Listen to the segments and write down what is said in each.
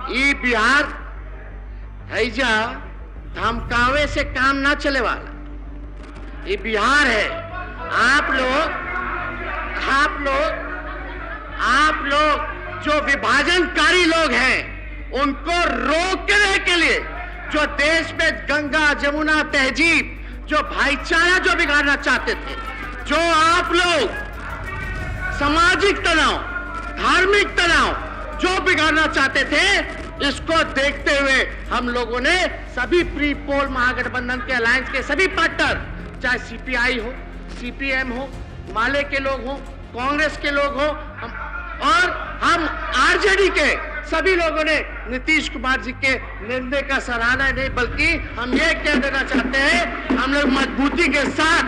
ई बिहार हैजा धमकावे से काम ना चले वाला। ये बिहार है। आप लोग जो विभाजनकारी लोग हैं, उनको रोकने के लिए जो देश में गंगा जमुना तहजीब, जो भाईचारा जो बिगाड़ना चाहते थे, जो आप लोग सामाजिक तनाव, धार्मिक तनाव जो बिगाड़ना चाहते थे, इसको देखते हुए हम लोगों ने सभी प्री पोल महागठबंधन के अलायंस के सभी पार्टनर, चाहे सीपीआई हो, सीपीएम हो, माले के लोग हो, कांग्रेस के लोग हो, और हम आरजेडी के सभी लोगों ने नीतीश कुमार जी के निर्णय का सराहना नहीं, बल्कि हम ये कह देना चाहते हैं, हम लोग मजबूती के साथ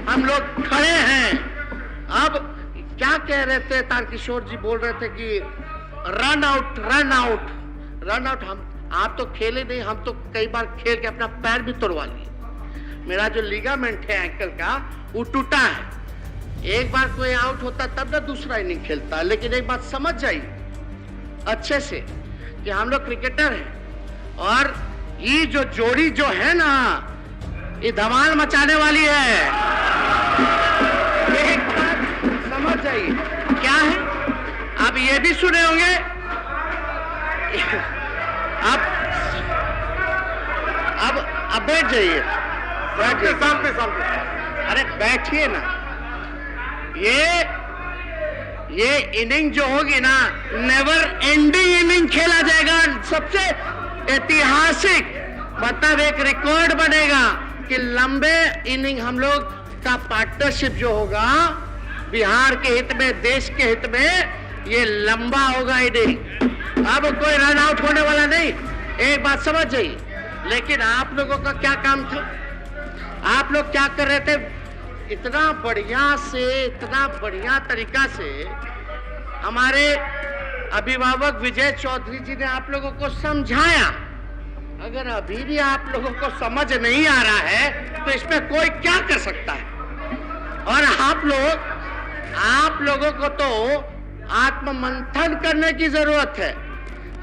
हम लोग खड़े हैं। अब क्या कह रहे थे, तारकिशोर जी बोल रहे थे कि रन आउट। हम आप तो खेले नहीं, हम तो कई बार खेल के अपना पैर भी तोड़वा लिए। मेरा जो लिगामेंट है एंकल का, वो टूटा है। एक बार कोई आउट होता तब ना दूसरा इनिंग खेलता। लेकिन एक बात समझ जाइए अच्छे से कि हम लोग क्रिकेटर हैं, और ये जो जोड़ी जो है ना, ये धमाल मचाने वाली है। एक बात समझ जाइए क्या है। आप ये भी सुने होंगे, अब बैठ जाइए, सामने अरे बैठिए ना। ये इनिंग जो होगी ना, नेवर एंडिंग इनिंग खेला जाएगा। सबसे ऐतिहासिक, मतलब एक रिकॉर्ड बनेगा कि लंबे इनिंग हम लोग का पार्टनरशिप जो होगा, बिहार के हित में, देश के हित में, ये लंबा होगा इनिंग। अब कोई रन आउट होने वाला नहीं, एक बात समझ जाइए। लेकिन आप लोगों का क्या काम था, आप लोग क्या कर रहे थे, इतना बढ़िया तरीका से हमारे अभिभावक विजय चौधरी जी ने आप लोगों को समझाया। अगर अभी भी आप लोगों को समझ नहीं आ रहा है, तो इसमें कोई क्या कर सकता है। और आप लोगों को तो आत्ममंथन करने की जरूरत है।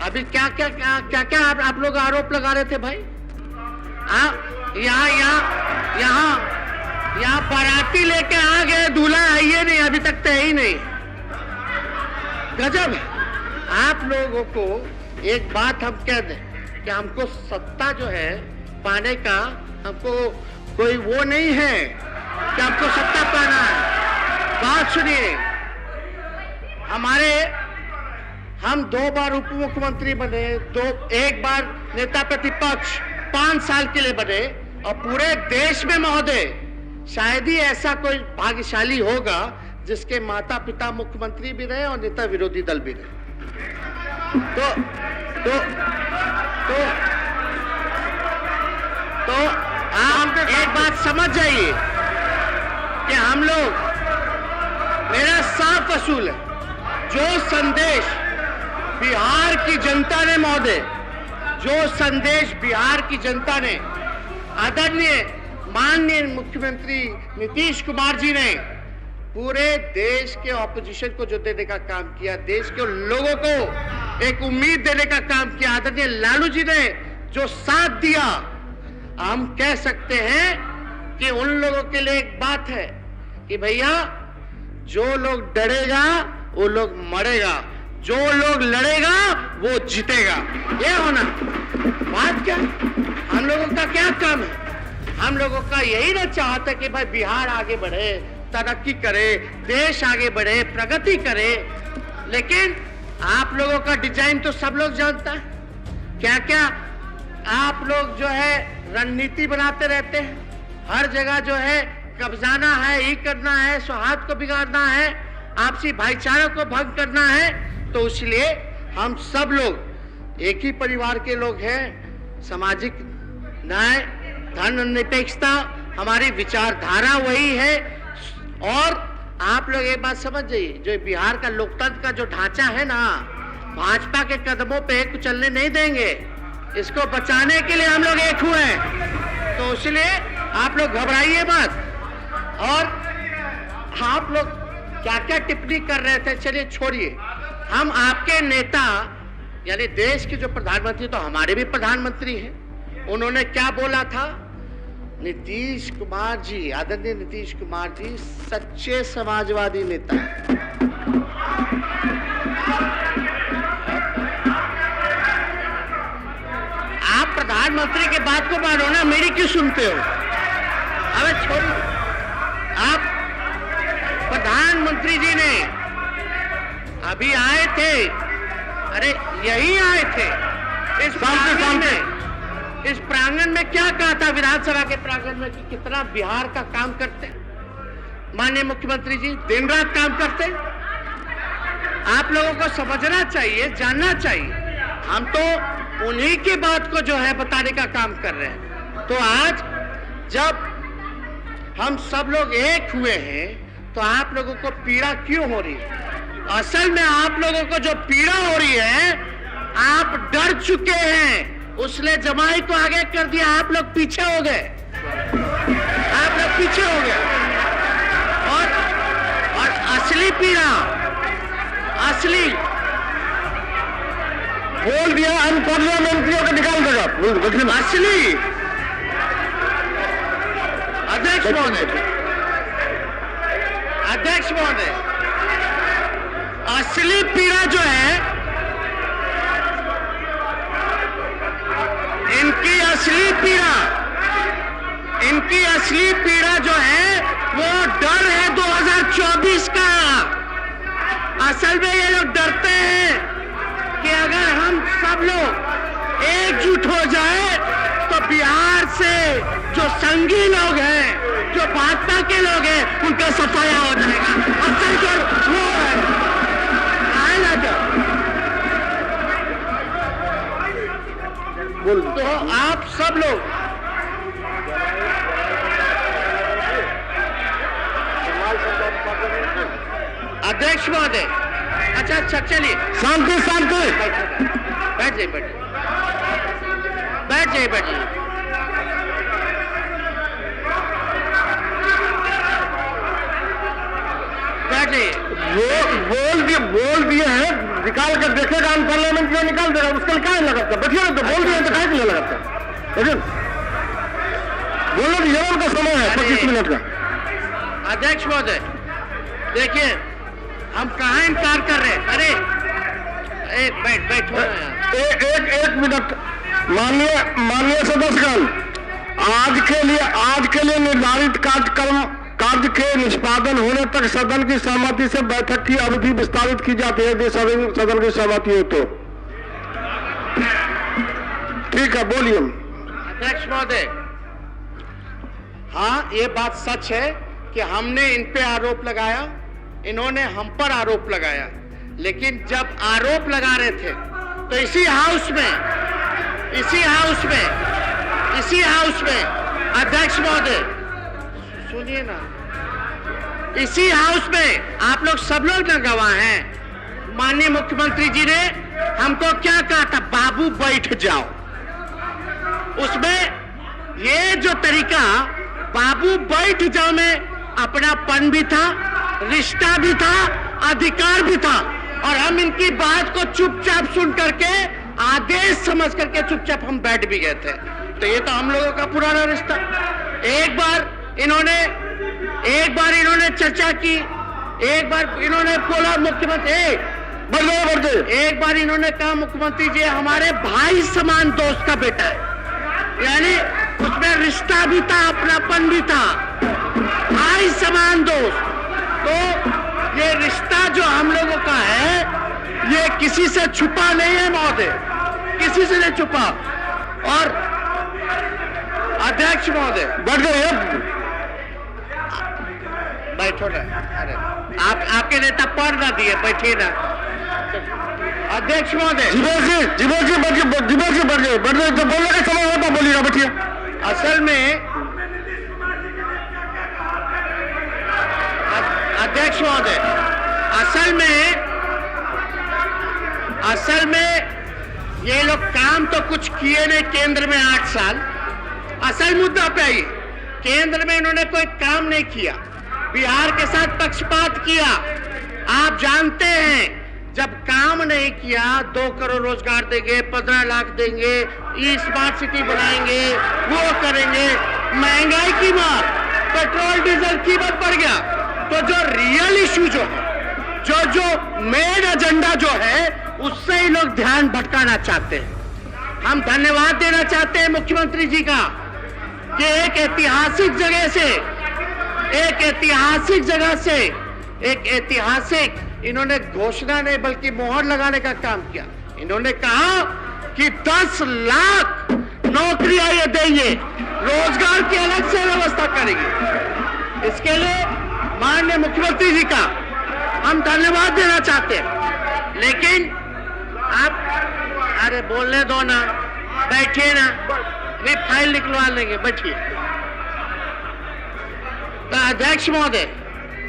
अभी क्या आप लोग आरोप लगा रहे थे भाई। यहाँ बाराती लेके आ गए, दूल्हा है ये नहीं, अभी तक तो है ही नहीं। गजब है। आप लोगों को एक बात हम कह दें कि हमको सत्ता जो है पाने का, हमको कोई वो नहीं है कि हमको सत्ता पाना है। बात सुनिए, हम 2 बार उप मुख्यमंत्री बने, एक बार नेता प्रतिपक्ष 5 साल के लिए बने, और पूरे देश में महोदय शायद ही ऐसा कोई भाग्यशाली होगा जिसके माता पिता मुख्यमंत्री भी रहे और नेता विरोधी दल भी रहे। तो आप एक बात समझ जाइए कि हम लोग, मेरा साफ असूल है, जो संदेश बिहार की जनता ने महोदय, जो संदेश बिहार की जनता ने आदरणीय माननीय मुख्यमंत्री नीतीश कुमार जी ने पूरे देश के ऑपोजिशन को जो देने का काम किया, देश के लोगों को एक उम्मीद देने का काम किया, आदरणीय लालू जी ने जो साथ दिया, हम कह सकते हैं कि उन लोगों के लिए एक बात है कि भैया, जो लोग डरेगा वो लोग मरेगा, जो लोग लड़ेगा वो जीतेगा। ये होना बात क्या, हम लोगों का क्या काम है। हम लोगों का यही ना चाहता कि भाई बिहार आगे बढ़े, तरक्की करे, देश आगे बढ़े, प्रगति करे। लेकिन आप लोगों का डिजाइन तो सब लोग जानता है। क्या क्या आप लोग जो है रणनीति बनाते रहते हैं। हर जगह जो है कब्जाना है, ही करना है, सौहार्द को बिगाड़ना है, आपसी भाईचारा को भंग करना है। तो इसलिए हम सब लोग एक ही परिवार के लोग हैं। सामाजिक न्याय, धर्मनिरपेक्षता हमारी विचारधारा वही है। और आप लोग एक बात समझ जाइए, जो बिहार का लोकतंत्र का जो ढांचा है ना, भाजपा के कदमों पे कुछ चलने नहीं देंगे। इसको बचाने के लिए हम लोग एक हुए हैं। तो इसलिए आप लोग घबराइए मत। और आप लोग क्या क्या टिप्पणी कर रहे थे, चलिए छोड़िए। हम आपके नेता यानी देश के जो प्रधानमंत्री तो हमारे भी प्रधानमंत्री हैं, उन्होंने क्या बोला था? नीतीश कुमार जी, आदरणीय नीतीश कुमार जी सच्चे समाजवादी नेता। आप प्रधानमंत्री की बात को मानो ना, मेरी क्यों सुनते हो? अबे छोड़ो, आप प्रधानमंत्री जी ने अभी आए थे, अरे यही आए थे इस प्रांगण में क्या कहा था विधानसभा के प्रांगण में कि कितना बिहार का काम करते माननीय मुख्यमंत्री जी, दिन रात काम करते। आप लोगों को समझना चाहिए, जानना चाहिए। हम तो उन्हीं की बात को जो है बताने का काम कर रहे हैं। तो आज जब हम सब लोग एक हुए हैं तो आप लोगों को पीड़ा क्यों हो रही है? असल में आप लोगों को जो पीड़ा हो रही है, आप डर चुके हैं, उसने जमाई को आगे कर दिया, आप लोग पीछे हो गए, आप लोग पीछे हो गए। और असली पीड़ा, असली बोल दिया हम पार्लियामेंट्रियों को निकाल देगा, असली अध्यक्ष महोदय, असली पीड़ा जो है, इनकी असली पीड़ा जो है वो डर है 2024 का। असल में ये लोग डरते हैं कि अगर हम सब लोग एकजुट हो जाए तो बिहार से जो संघी लोग हैं, जो भाजपा के लोग हैं, उनका सफाया हो जाएगा। असल जो वो है तो आप सब लोग अध्यक्ष महोदय, अच्छा चलिए, शांति शांति, बैठ जाइए बोल दिए हैं, निकाल कर देखेगा हम पार्लियामेंट में, निकाल देगा, उसका क्या लगाता? बैठिए तो बोल दिए तो क्या लगाता? लेकिन बोलो कि जवाब का समय है 25 मिनट का। अध्यक्ष महोदय देखिए, हम कहाँ इनकार कर रहे हैं? अरे बैठो एक मिनट। माननीय सदस्यगण, आज के लिए निर्धारित कार्य के निष्पादन होने तक सदन की सहमति से बैठक की अवधि विस्तारित की जाती है। यदि सदन की सहमति हो तो ठीक है, बोलिए। अध्यक्ष महोदय, हाँ ये बात सच है कि हमने इन पे आरोप लगाया, इन्होंने हम पर आरोप लगाया, लेकिन जब आरोप लगा रहे थे तो इसी हाउस में अध्यक्ष महोदय सुनिए ना, इसी हाउस में आप लोग सब लोग ना गवाह हैं। माननीय मुख्यमंत्री जी ने हमको क्या कहा था? बाबू बैठ जाओ। उसमें ये जो तरीका बाबू बैठ जाओ में अपनापन भी था, रिश्ता भी था, अधिकार भी था, और हम इनकी बात को चुपचाप सुन करके, आदेश समझ करके चुपचाप हम बैठ भी गए थे। तो ये तो हम लोगों का पुराना रिश्ता। एक बार इन्होंने चर्चा की, एक बार इन्होंने बोला मुख्यमंत्री, एक बार इन्होंने कहा मुख्यमंत्री जी हमारे भाई समान दोस्त का बेटा है, यानी उसमें रिश्ता भी था, अपनापन भी था, भाई समान दोस्त। तो ये रिश्ता जो हम लोगों का है, ये किसी से छुपा नहीं है महोदय, किसी से नहीं छुपा। और अध्यक्ष महोदय बैठो ना, अरे आपके नेता पढ़ ना दिए, बैठिए ना। अध्यक्ष महोदय, बैठिए तो बोलने का समय होता, बोलिएगा, बैठिए। असल में अध्यक्ष महोदय, असल में ये लोग काम तो कुछ किए नहीं केंद्र में 8 साल। असल मुद्दा पे आई, केंद्र में इन्होंने कोई काम नहीं किया, बिहार के साथ पक्षपात किया। आप जानते हैं जब काम नहीं किया 2 करोड़ रोजगार देंगे, 15 लाख देंगे, स्मार्ट सिटी बनाएंगे, वो करेंगे, महंगाई की मार, पेट्रोल डीजल कीमत बढ़ गया। तो जो रियल इशू जो है, जो मेन एजेंडा जो है, उससे ही लोग ध्यान भटकाना चाहते हैं। हम धन्यवाद देना चाहते हैं मुख्यमंत्री जी का कि एक ऐतिहासिक इन्होंने घोषणा नहीं बल्कि मोहर लगाने का काम किया। इन्होंने कहा कि 10 लाख नौकरियां ये देंगे, रोजगार की अलग से व्यवस्था करेंगे। इसके लिए माननीय मुख्यमंत्री जी का हम धन्यवाद देना चाहते हैं। लेकिन आप अरे बोलने दो ना, बैठिए ना, भी फाइल निकलवा लेंगे, बैठिए। तो अध्यक्ष महोदय,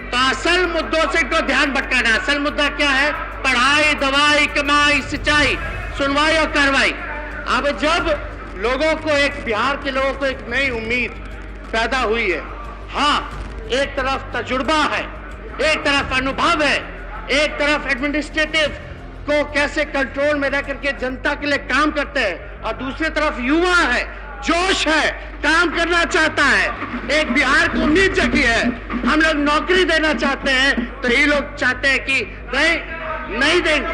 तो असल मुद्दों से तो ध्यान भटकाना। असल मुद्दा क्या है? पढ़ाई, दवाई, कमाई, सिंचाई, सुनवाई और कार्रवाई। अब जब लोगों को बिहार के लोगों को एक नई उम्मीद पैदा हुई है, हाँ, एक तरफ तजुर्बा है, एक तरफ अनुभव है, एक तरफ एडमिनिस्ट्रेटिव को कैसे कंट्रोल में रह करके जनता के लिए काम करते हैं, और दूसरी तरफ युवा है, जोश है, काम करना चाहता है, एक बिहार को उम्मीद जगी है, हम लोग नौकरी देना चाहते हैं। तो ये लोग चाहते हैं कि नहीं देंगे।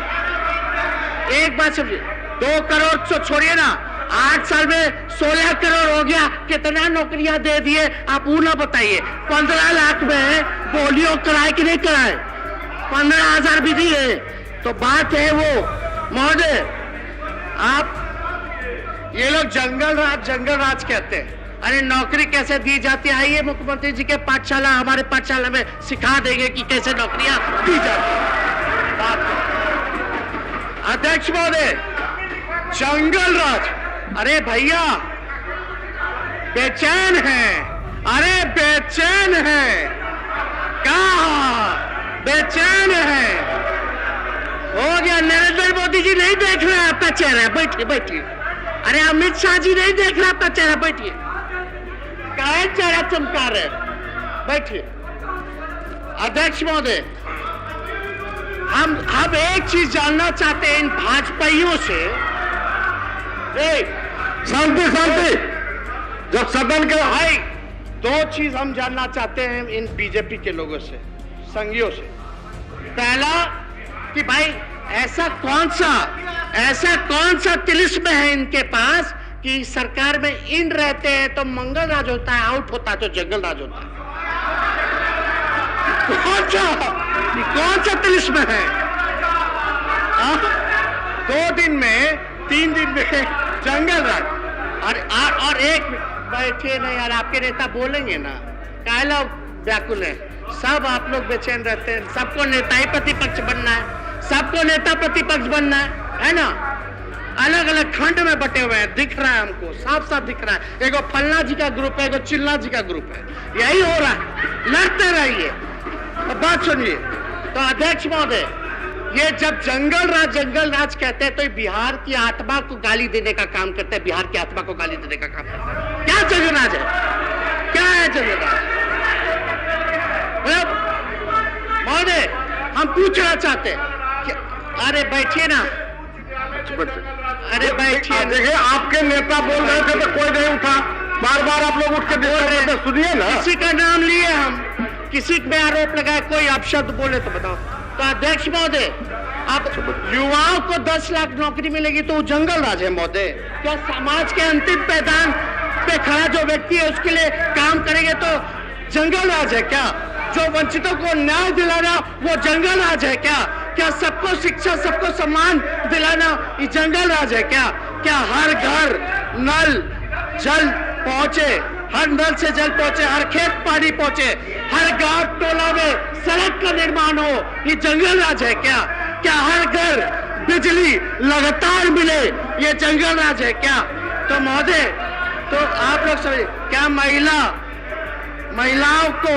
एक बात समझिए, 2 करोड़ तो छोड़िए ना, 8 साल में 16 करोड़ हो गया, कितना नौकरियां दे दिए आप वो ना बताइए। 15 लाख में पोलियो कराए कि नहीं कराए? 15,000 भी दिए। तो बात है वो महोदय, आप ये लोग जंगल राज कहते हैं। अरे नौकरी कैसे दी जाती है? आइए मुख्यमंत्री जी के पाठशाला, हमारे पाठशाला में सिखा देंगे कि कैसे नौकरियां दी जाती है। अध्यक्ष महोदय, जंगल राज, अरे भैया बेचैन है, अरे बेचैन है, कहा बेचैन है। हो गया, नरेंद्र मोदी जी नहीं देख रहे आपका चेहरा, बैठिए। अरे अमित शाह जी नहीं देख रहे आपका चेहरा, बैठिए। काहे चेहरा चमका रहे, बैठिए। अध्यक्ष महोदय, हम एक चीज जानना चाहते हैं इन भाजपाइयों से। शांति, जब सदन के भाई 2 चीज हम जानना चाहते हैं इन बीजेपी के लोगों से, संघियों से। पहला कि भाई ऐसा कौन सा तिलिस्म है इनके पास कि सरकार में इन रहते हैं तो मंगल राज होता है, आउट होता है तो जंगल राज होता है। कौन सा तिलिस्म है? 2 दिन में, 3 दिन में जंगल राज। और एक बैठिए ना यार, आपके नेता बोलेंगे ना, काला व्याकुल है, सब आप लोग बेचैन रहते हैं। सबको नेता ही प्रतिपक्ष बनना है, सबको नेता प्रतिपक्ष बनना है ना? अलग अलग खंड में बटे हुए हैं, दिख रहा है हमको, साफ साफ दिख रहा है। एगो फलना जी का ग्रुप है, एगो चिल्ला जी का ग्रुप है, यही हो रहा है। लड़ते रहिए। तो बात सुनिए। तो अध्यक्ष महोदय, ये जब जंगल राज कहते हैं तो बिहार की आत्मा को गाली देने का काम करते हैं, बिहार की आत्मा को गाली देने का काम करते हैं। क्या जंगल राज है? क्या है जंगल राज? महोदय, हम पूछना चाहते हैं कि अरे बैठिए ना, अरे बैठिए। देखिए, आपके नेता बोल रहे थे तो कोई नहीं उठा, बार आप लोग उठ के बोल रहे थे, सुनिए ना। किसी का नाम लिए हम, किसी पे आरोप लगाए, कोई अपशब्द बोले तो बताओ। तो अध्यक्ष महोदय, अब युवाओं को 10 लाख नौकरी मिलेगी तो वो जंगल राज है महोदय? क्या समाज के अंतिम पैदान पे खड़ा जो व्यक्ति है उसके लिए काम करेंगे तो जंगल राज है क्या? जो वंचितों को न्याय दिलाना वो जंगल राज है क्या? क्या सबको शिक्षा, सबको सम्मान दिलाना ये जंगल राज है क्या? क्या हर घर नल जल पहुंचे, हर नल से जल पहुंचे, हर खेत पानी पहुंचे, हर गांव टोला में सड़क का निर्माण हो, ये जंगल राज है क्या? क्या हर घर बिजली लगातार मिले, ये जंगल राज है क्या? तो महोदय, तो आप लोग समझिए, क्या महिलाओं को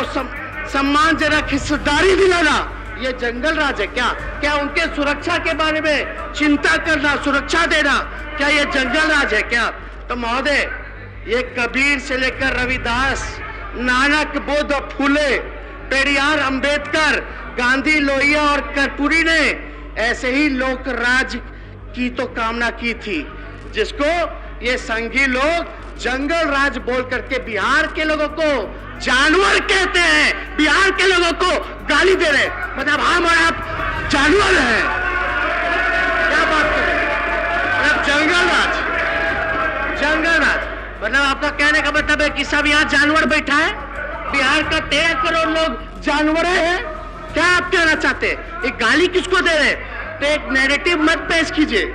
सम्मानजनक हिस्सेदारी दिलाना ये जंगल राज है क्या? क्या उनके सुरक्षा के बारे में चिंता करना, सुरक्षा देना, क्या ये जंगल राज है क्या? तो महोदय, ये कबीर से लेकर रविदास, नानक, बुद्ध, फूले, पेरियार, अंबेडकर, गांधी, लोहिया और कर्पूरी ने ऐसे ही लोक राज की तो कामना की थी, जिसको ये संघी लोग जंगल राज बोल करके बिहार के लोगों को जानवर कहते हैं, बिहार के लोगों को गाली दे रहे, मतलब हम और आप जानवर हैं। क्या बात कर रहे हैं? मतलब जंगल राज, जंगल राज मतलब आपका कहने का मतलब है कि सब यहाँ जानवर बैठा है, बिहार का 13 करोड़ लोग जानवर हैं। क्या आप कहना चाहते हैं? एक गाली किसको दे रहे? तो एक नैरेटिव मत पेश कीजिए।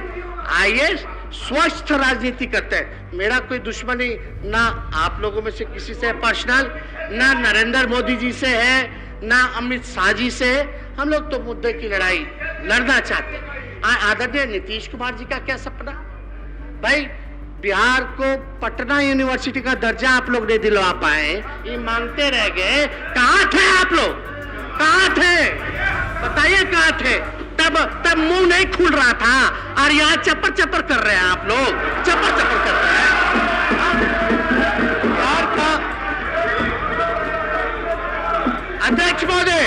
आइए स्वस्थ राजनीति करते हैं। मेरा कोई दुश्मनी ना आप लोगों में से किसी से पर्सनल, ना नरेंद्र मोदी जी से है, ना अमित शाह जी से है। हम लोग तो मुद्दे की लड़ाई लड़ना चाहते हैं। आदरणीय नीतीश कुमार जी का क्या सपना? भाई बिहार को पटना यूनिवर्सिटी का दर्जा आप लोग नहीं दिलवा पाए, ये मांगते रह गए। कहाँ थे आप लोग? कहाँ थे? बताइए कहाँ थे? तब मुंह नहीं खुल रहा था और यहाँ चप्पर चप्पर कर रहे हैं आप लोग, चप्पर चप्पर कर रहे हैं। बिहार का अध्यक्ष महोदय,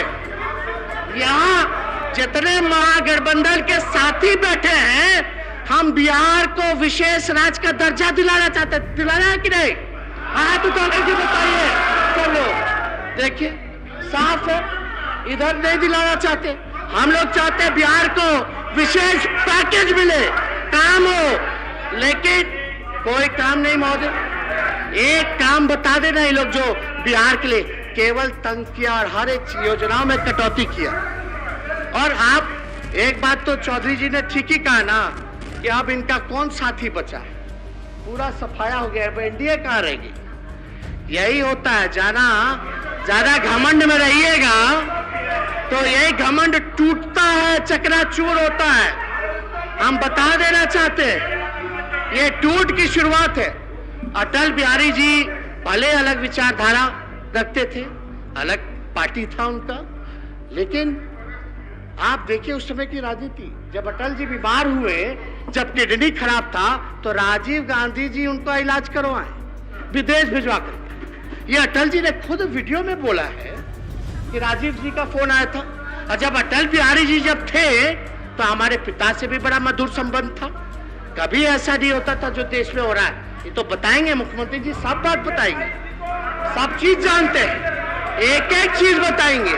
यहाँ जितने महागठबंधन के साथी बैठे हैं, हम बिहार को विशेष राज्य का दर्जा दिलाना चाहते, दिलाना है कि नहीं? हाँ तो बताइए। चलो देखिए साफ है, इधर नहीं दिलाना चाहते। हम लोग चाहते हैं बिहार को विशेष पैकेज मिले, काम हो, लेकिन कोई काम नहीं महोदय। एक काम बता देना, ये लोग जो बिहार के लिए केवल तंग किया और हर एक योजनाओं में कटौती किया। और आप एक बात तो चौधरी जी ने ठीक ही कहा ना कि अब इनका कौन साथी बचा है, पूरा सफाया हो गया, एनडीए कहाँ रहेगी? यही होता है, ज्यादा घमंड में रहिएगा तो यही घमंड टूटता है, चकनाचूर होता है। हम बता देना चाहते हैं, ये टूट की शुरुआत है। अटल बिहारी जी भले अलग विचारधारा रखते थे, अलग पार्टी था उनका, लेकिन आप देखिए उस समय की राजनीति। जब अटल जी बीमार हुए, जब किडनी खराब था, तो राजीव गांधी जी उनका इलाज करवाए, विदेश भिजवा कर। ये अटल जी ने खुद वीडियो में बोला है कि राजीव जी का फोन आया था। और जब अटल बिहारी जी जब थे तो हमारे पिता से भी बड़ा मधुर संबंध था। कभी ऐसा नहीं होता था जो देश में हो रहा है। ये तो बताएंगे मुख्यमंत्री जी, सब बात बताएंगे, सब चीज जानते हैं, एक एक चीज बताएंगे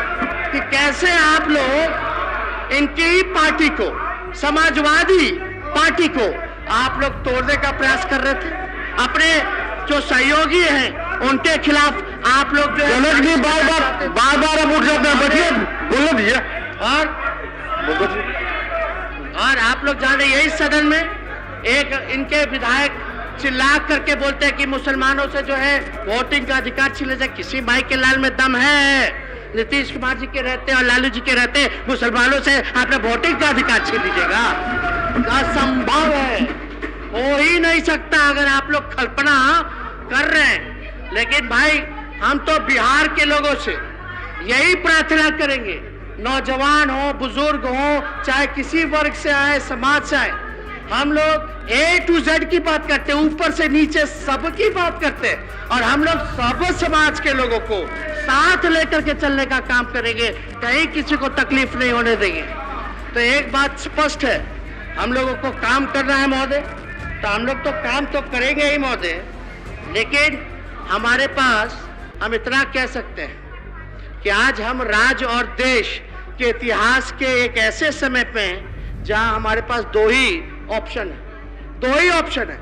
कि कैसे आप लोग इनकी ही पार्टी को, समाजवादी पार्टी को आप लोग तोड़ने का प्रयास कर रहे थे। अपने जो सहयोगी हैं उनके खिलाफ आप लोग जो जनक जी बार बार अब उठ जाते हैं, बैठिए, बोलो भैया। और आप लोग जाने यही सदन में एक इनके विधायक चिल्ला करके बोलते हैं कि मुसलमानों से जो है वोटिंग का अधिकार छीने जाए। किसी माई के लाल में दम है? नीतीश कुमार जी के रहते और लालू जी के रहते मुसलमानों से आपने वोटिंग का अधिकार छीन लीजिएगा? असंभव है, हो ही नहीं सकता अगर आप लोग कल्पना कर रहे हैं। लेकिन भाई हम तो बिहार के लोगों से यही प्रार्थना करेंगे, नौजवान हो, बुजुर्ग हो, चाहे किसी वर्ग से आए, समाज से आए, हम लोग A to Z की बात करते हैं, ऊपर से नीचे सबकी बात करते हैं। और हम लोग सब समाज के लोगों को साथ लेकर के चलने का काम करेंगे, कहीं किसी को तकलीफ नहीं होने देंगे। तो एक बात स्पष्ट है, हम लोगों को काम करना है महोदय, तो हम लोग तो काम तो करेंगे ही महोदय, लेकिन हमारे पास हम इतना कह सकते हैं कि आज हम राज्य और देश के इतिहास के एक ऐसे समय पे हैं जहां हमारे पास दो ही ऑप्शन है।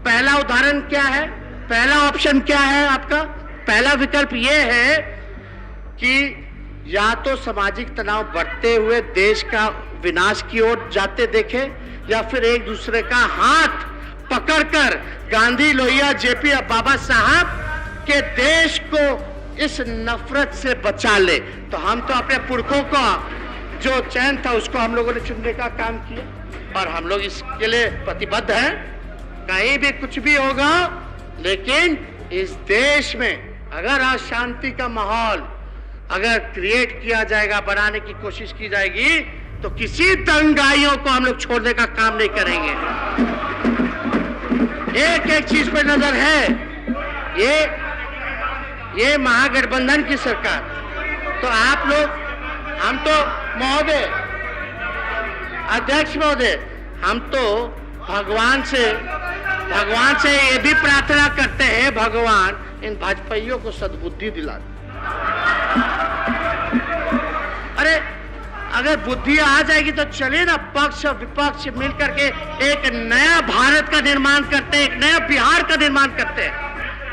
पहला उदाहरण क्या है? पहला ऑप्शन क्या है आपका? पहला विकल्प यह है कि या तो सामाजिक तनाव बढ़ते हुए देश का विनाश की ओर जाते देखे, या फिर एक दूसरे का हाथ पकड़कर गांधी, लोहिया, जेपी और बाबा साहब के देश को इस नफरत से बचा ले। तो हम तो अपने पुरखों का जो चयन था उसको हम लोगों ने चुनने का काम किया और हम लोग इसके लिए प्रतिबद्ध हैं। कहीं भी कुछ भी होगा, लेकिन इस देश में अगर अशांति का माहौल अगर क्रिएट किया जाएगा, बनाने की कोशिश की जाएगी, तो किसी दंगाइयों को हम लोग छोड़ने का काम नहीं करेंगे। एक एक चीज पे नजर है, ये महागठबंधन की सरकार। तो आप लोग, हम तो महोदय अध्यक्ष महोदय, हम तो भगवान से ये भी प्रार्थना करते हैं, भगवान इन भाजपाइयों को सद्बुद्धि दिला। अरे अगर बुद्धि आ जाएगी तो चलिए ना, पक्ष और विपक्ष मिलकर के एक नया भारत का निर्माण करते हैं, एक नया बिहार का निर्माण करते हैं,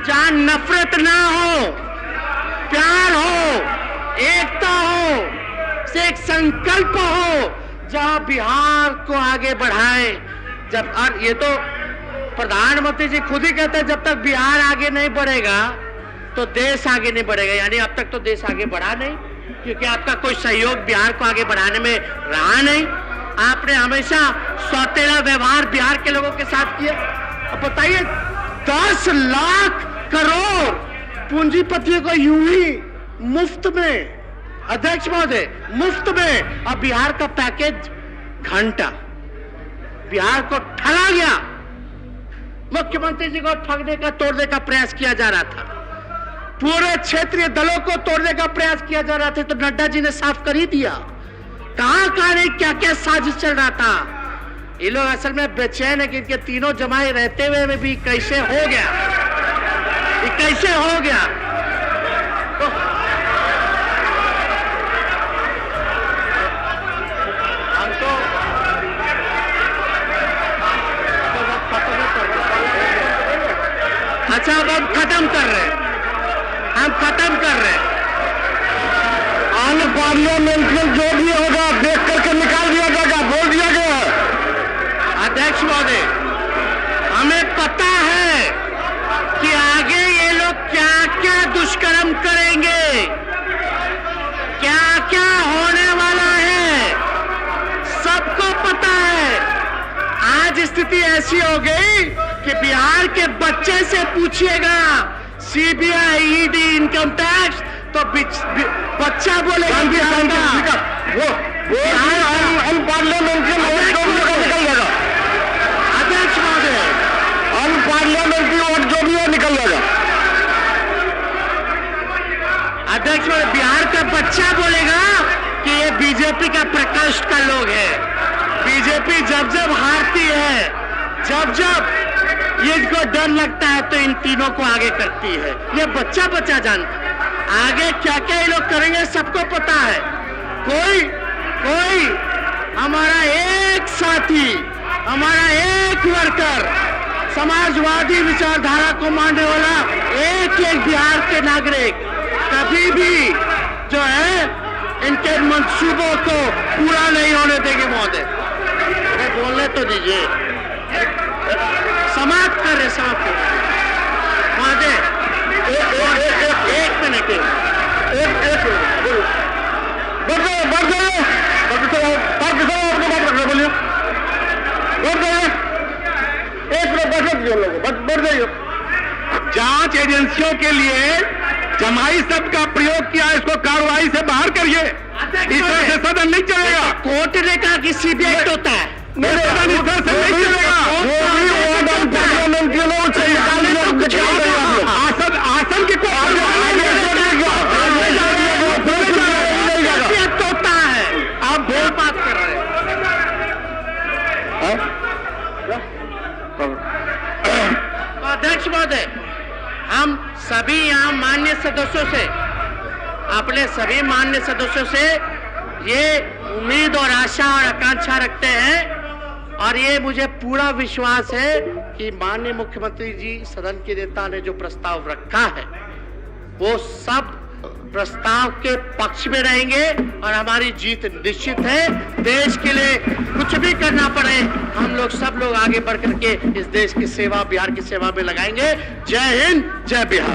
जहां नफरत ना हो, प्यार हो, एकता हो, से एक संकल्प हो, जहां बिहार को आगे बढ़ाए। जब और ये तो प्रधानमंत्री जी खुद ही कहते हैं, जब तक बिहार आगे नहीं बढ़ेगा तो देश आगे नहीं बढ़ेगा। यानी अब तक तो देश आगे बढ़ा नहीं, क्योंकि आपका कोई सहयोग बिहार को आगे बढ़ाने में रहा नहीं। आपने हमेशा सौतेला व्यवहार बिहार के लोगों के साथ किया। अब बताइए, 10 लाख करोड़ पूंजीपतियों को यूं ही मुफ्त में, अध्यक्ष महोदय, मुफ्त में। अब बिहार का पैकेज घंटा, बिहार को ठगा गया। मुख्यमंत्री जी को ठगने का, तोड़ने का प्रयास किया जा रहा था, पूरे क्षेत्रीय दलों को तोड़ने का प्रयास किया जा रहा था, तो नड्डा जी ने साफ कर ही दिया। कहां नहीं, क्या क्या साजिश चल रहा था। ये लोग असल में बेचैन है कि इनके तीनों जमाए रहते हुए में भी कैसे हो गया, ये कैसे हो गया। तो हम तो अच्छा, अब हम खत्म कर रहे हैं, अनपार्लियामेंट्रियल जो भी होगा देख करके निकाल दिया जाएगा, बोल दिया गया है। अध्यक्ष महोदय, हमें पता है कि आगे ये लोग क्या क्या दुष्कर्म करेंगे, क्या क्या होने वाला है, सबको पता है। आज स्थिति ऐसी हो गई कि बिहार के बच्चे से पूछिएगा, सीबीआई, ईडी, इनकम टैक्स, तो बच्चा बोलेगा वो अनपार्लियामेंट्री निकल जाएगा। अध्यक्ष महोदय, अनपार्लियामेंट्री वोट जो भी है निकल जाएगा। अध्यक्ष महोदय, बिहार का बच्चा बोलेगा कि ये बीजेपी का प्रकोष्ठ का लोग है। बीजेपी जब जब हारती है, जब जब ये इनको डर लगता है, तो इन तीनों को आगे करती है। ये बच्चा जानता है आगे क्या क्या ये लोग करेंगे, सबको पता है। कोई हमारा एक साथी, हमारा एक वर्कर, समाजवादी विचारधारा को मानने वाला एक बिहार के नागरिक कभी भी जो है इनके मंसूबों को पूरा नहीं होने देंगे। महोदय, बोलने तो दीजिए, समाप्त कर रहे महोदय, एक मिनट, जांच एजेंसियों के लिए जमाई शब्द का प्रयोग किया, इसको कार्रवाई से बाहर करिए। इस तरह से सदन नहीं चलेगा। कोर्ट ने कहा कि सीबीआई होता है, सदन इस तरह से नहीं चलेगा। आसन की होता है। आप बहुत बात कर रहे हैं। अध्यक्ष महोदय, हम सभी यहाँ माननीय सदस्यों से, अपने सभी माननीय सदस्यों से ये उम्मीद और आशा और आकांक्षा रखते हैं, और ये मुझे पूरा विश्वास है कि माननीय मुख्यमंत्री जी, सदन के नेता ने जो प्रस्ताव रखा है, वो सब प्रस्ताव के पक्ष में रहेंगे और हमारी जीत निश्चित है। देश के लिए कुछ भी करना पड़े, हम लोग सब लोग आगे बढ़ करके इस देश की सेवा, बिहार की सेवा में लगाएंगे। जय हिंद, जय बिहार।